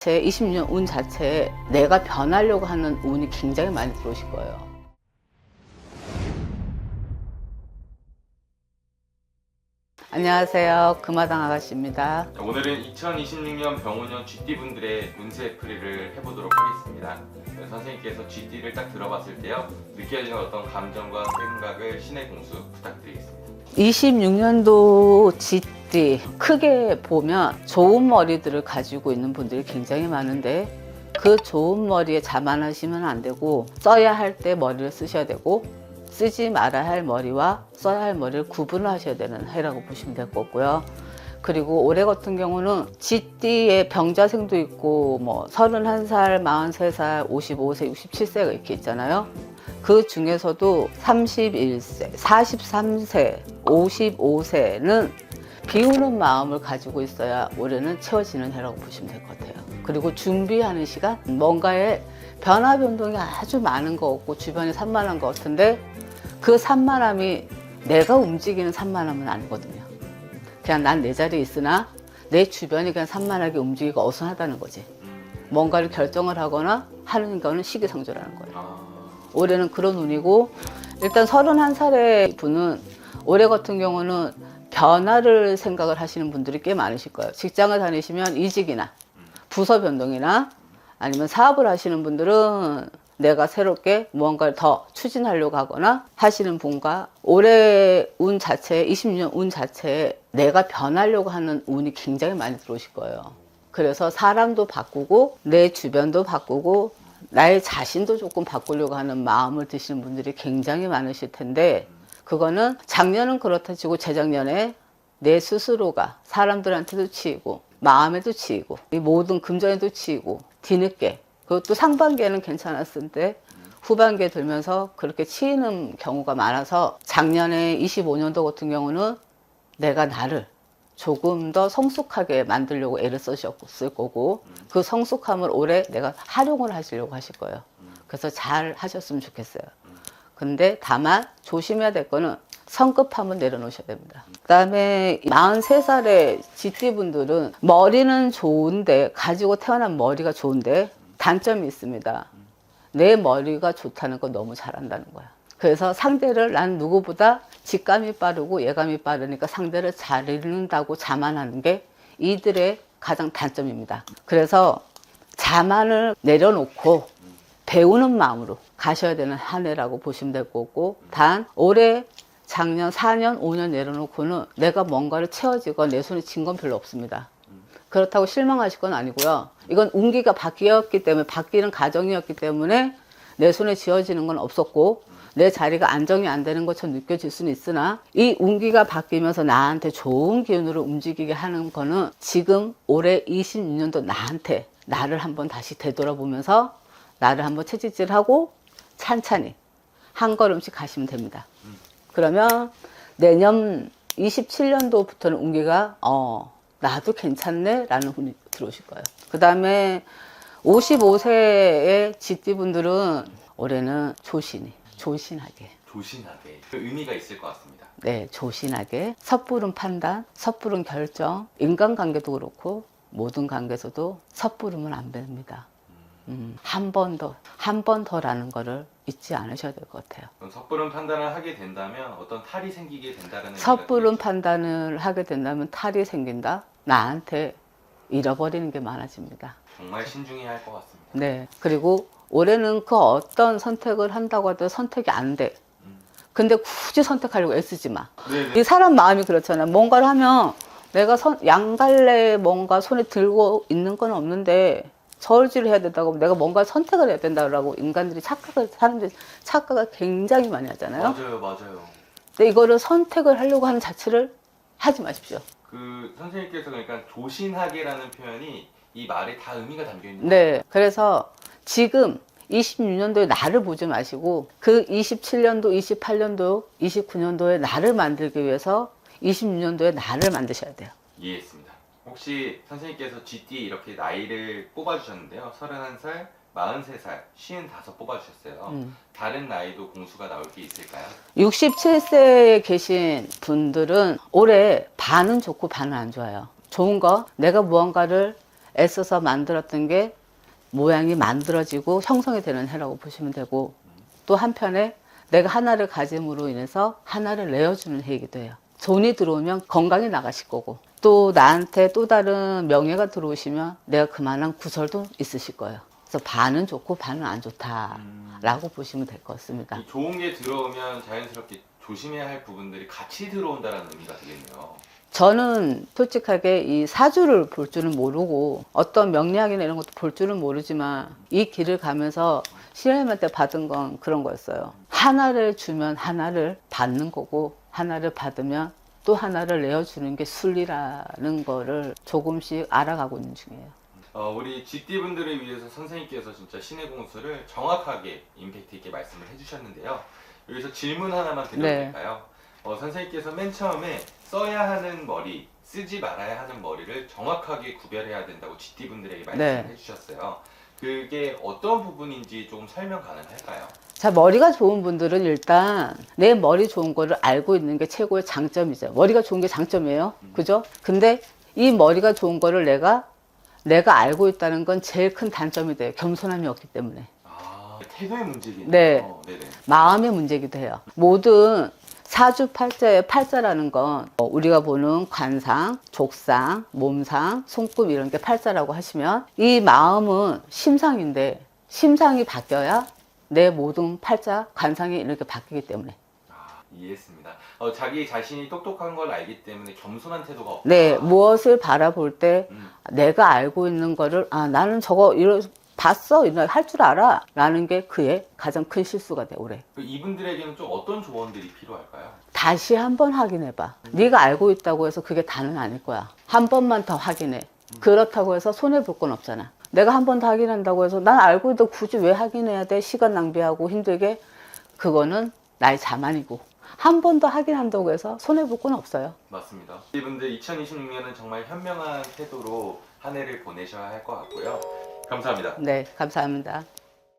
제 20년 운 자체에 내가 변하려고 하는 운이 굉장히 많이 들어오실 거예요. 안녕하세요. 금화당 아가씨입니다. 오늘은 2026년 병오년 쥐띠분들의 운세풀이를 해보도록 하겠습니다. 선생님께서 쥐띠를 딱 들어봤을 때요, 느껴지는 어떤 감정과 생각을 신의 공수 부탁드리겠습니다. 26년도 쥐띠 크게 보면 좋은 머리들을 가지고 있는 분들이 굉장히 많은데, 그 좋은 머리에 자만하시면 안 되고, 써야 할 때 머리를 쓰셔야 되고, 쓰지 말아야 할 머리와 써야 할 머리를 구분을 하셔야 되는 해라고 보시면 될 거고요. 그리고 올해 같은 경우는 쥐띠에 병자생도 있고, 뭐 31살, 43살, 55세, 67세가 이렇게 있잖아요. 그 중에서도 31세, 43세, 55세는 비우는 마음을 가지고 있어야 올해는 채워지는 해라고 보시면 될 것 같아요. 그리고 준비하는 시간, 뭔가의 변화 변동이 아주 많은 것 같고 주변이 산만한 것 같은데, 그 산만함이 내가 움직이는 산만함은 아니거든요. 그냥 난 내 자리에 있으나 내 주변이 그냥 산만하게 움직이고 어수선하다는 거지. 뭔가를 결정을 하거나 하는 거는 시기상조라는 거예요. 올해는 그런 운이고, 일단 31살의 분은 올해 같은 경우는 변화를 생각을 하시는 분들이 꽤 많으실 거예요. 직장을 다니시면 이직이나 부서 변동이나 아니면 사업을 하시는 분들은 내가 새롭게 무언가를 더 추진하려고 하거나 하시는 분과, 올해 운 자체에, 26년 운 자체에 내가 변하려고 하는 운이 굉장히 많이 들어오실 거예요. 그래서 사람도 바꾸고 내 주변도 바꾸고 나의 자신도 조금 바꾸려고 하는 마음을 드시는 분들이 굉장히 많으실 텐데, 그거는 작년은 그렇다 치고 재작년에 내 스스로가 사람들한테도 치이고 마음에도 치이고 이 모든 금전에도 치이고 뒤늦게, 그것도 상반기에는 괜찮았을 때 후반기에 들면서 그렇게 치이는 경우가 많아서, 작년에 25년도 같은 경우는 내가 나를 조금 더 성숙하게 만들려고 애를 쓰셨을 거고, 그 성숙함을 올해 내가 활용을 하시려고 하실 거예요. 그래서 잘 하셨으면 좋겠어요. 근데 다만 조심해야 될 거는 성급함은 내려놓으셔야 됩니다. 그 다음에 43살의 쥐띠분들은 머리는 좋은데, 가지고 태어난 머리가 좋은데 단점이 있습니다. 내 머리가 좋다는 건 너무 잘한다는 거야. 그래서 상대를, 난 누구보다 직감이 빠르고 예감이 빠르니까 상대를 잘 읽는다고 자만하는 게 이들의 가장 단점입니다. 그래서 자만을 내려놓고 배우는 마음으로 가셔야 되는 한 해라고 보시면 될 거고, 단 올해 작년 4년 5년 내려놓고는 내가 뭔가를 채워지거나 내 손에 쥔 건 별로 없습니다. 그렇다고 실망하실 건 아니고요. 이건 운기가 바뀌었기 때문에, 바뀌는 과정이었기 때문에 내 손에 쥐어지는 건 없었고 내 자리가 안정이 안 되는 것처럼 느껴질 수는 있으나, 이 운기가 바뀌면서 나한테 좋은 기운으로 움직이게 하는 거는 지금 올해 26년도 나한테, 나를 한번 다시 되돌아보면서 나를 한번 채찍질하고 찬찬히 한 걸음씩 가시면 됩니다. 그러면 내년 27년도부터는 운기가 나도 괜찮네 라는 운이 들어오실 거예요. 그 다음에 55세의 쥐띠분들은 올해는 조신하게. 조신하게. 그 의미가 있을 것 같습니다. 네, 조신하게. 섣부른 판단, 섣부른 결정, 인간관계도 그렇고 모든 관계에서도 섣부르면 안 됩니다. 한 번 더라는 거를 잊지 않으셔야 될 것 같아요. 그럼 섣부른 판단을 하게 된다면 어떤 탈이 생기게 된다는 섣부른 판단을 하게 된다면 탈이 생긴다? 나한테 잃어버리는 게 많아집니다. 정말 신중해야 할 것 같습니다. 네. 그리고 올해는 그 어떤 선택을 한다고 하더라도 선택이 안 돼. 근데 굳이 선택하려고 애쓰지 마. 네네. 이 사람 마음이 그렇잖아요. 뭔가를 하면 내가 양갈래 뭔가 손에 들고 있는 건 없는데 저울질을 해야 된다고, 내가 뭔가 선택을 해야 된다고 인간들이 사람들이 착각을 굉장히 많이 하잖아요. 맞아요. 근데 이거를 선택을 하려고 하는 자체를 하지 마십시오. 그 선생님께서 그러니까 조신하게라는 표현이 이 말에 다 의미가 담겨 있는 거예요. 네. 그래서 지금 26년도에 나를 보지 마시고 그 27년도, 28년도, 29년도에 나를 만들기 위해서 26년도에 나를 만드셔야 돼요. 이해했습니다. 혹시 선생님께서 쥐띠 이렇게 나이를 뽑아주셨는데요. 31살, 43살, 55 뽑아주셨어요. 다른 나이도 공수가 나올 게 있을까요? 67세에 계신 분들은 올해 반은 좋고 반은 안 좋아요. 좋은 거, 내가 무언가를 애써서 만들었던 게 모양이 만들어지고 형성이 되는 해라고 보시면 되고, 또 한편에 내가 하나를 가짐으로 인해서 하나를 내어주는 해이기도 해요. 돈이 들어오면 건강이 나가실 거고, 또 나한테 또 다른 명예가 들어오시면 내가 그만한 구설도 있으실 거예요. 그래서 반은 좋고 반은 안 좋다라고 보시면 될 것 같습니다. 이 좋은 게 들어오면 자연스럽게 조심해야 할 부분들이 같이 들어온다는 의미가 되겠네요. 저는 솔직하게 이 사주를 볼 줄은 모르고 어떤 명리학이나 이런 것도 볼 줄은 모르지만 이 길을 가면서 신혜님한테 받은 건 그런 거였어요. 하나를 주면 하나를 받는 거고, 하나를 받으면 또 하나를 내어주는 게 순리라는 거를 조금씩 알아가고 있는 중이에요. 우리 GT분들을 위해서 선생님께서 진짜 신의 공수를 정확하게 임팩트 있게 말씀을 해주셨는데요. 여기서 질문 하나만 드려도 네. 될까요? 선생님께서 맨 처음에 써야 하는 머리, 쓰지 말아야 하는 머리를 정확하게 구별해야 된다고 GT분들에게 말씀을 네. 해주셨어요. 그게 어떤 부분인지 조금 설명 가능할까요? 자, 머리가 좋은 분들은 일단 내 머리 좋은 거를 알고 있는 게 최고의 장점이죠. 머리가 좋은 게 장점이에요. 그죠? 근데 이 머리가 좋은 거를 내가 알고 있다는 건 제일 큰 단점이 돼요. 겸손함이 없기 때문에. 태도의 문제겠네요. 네. 네네. 마음의 문제이기도 해요. 모든 사주팔자의 팔자라는 건 우리가 보는 관상, 족상, 몸상, 손금 이런 게 팔자라고 하시면, 이 마음은 심상인데 심상이 바뀌어야 내 모든 팔자, 관상이 이렇게 바뀌기 때문에. 이해했습니다. 자기 자신이 똑똑한 걸 알기 때문에 겸손한 태도가 없다. 네, 무엇을 바라볼 때 내가 알고 있는 거를 나는 저거 봤어, 할 줄 알아 라는 게 그의 가장 큰 실수가 돼. 올해 이분들에게는 좀 어떤 조언들이 필요할까요? 다시 한번 확인해봐. 네가 알고 있다고 해서 그게 다는 아닐 거야. 한 번만 더 확인해. 그렇다고 해서 손해볼 건 없잖아. 내가 한 번 더 확인한다고 해서 난 알고 있는데 굳이 왜 확인해야 돼? 시간 낭비하고 힘들게. 그거는 나의 자만이고, 한 번 더 확인한다고 해서 손해볼 건 없어요. 맞습니다. 이분들 2026년은 정말 현명한 태도로 한 해를 보내셔야 할 것 같고요. 감사합니다. 네, 감사합니다.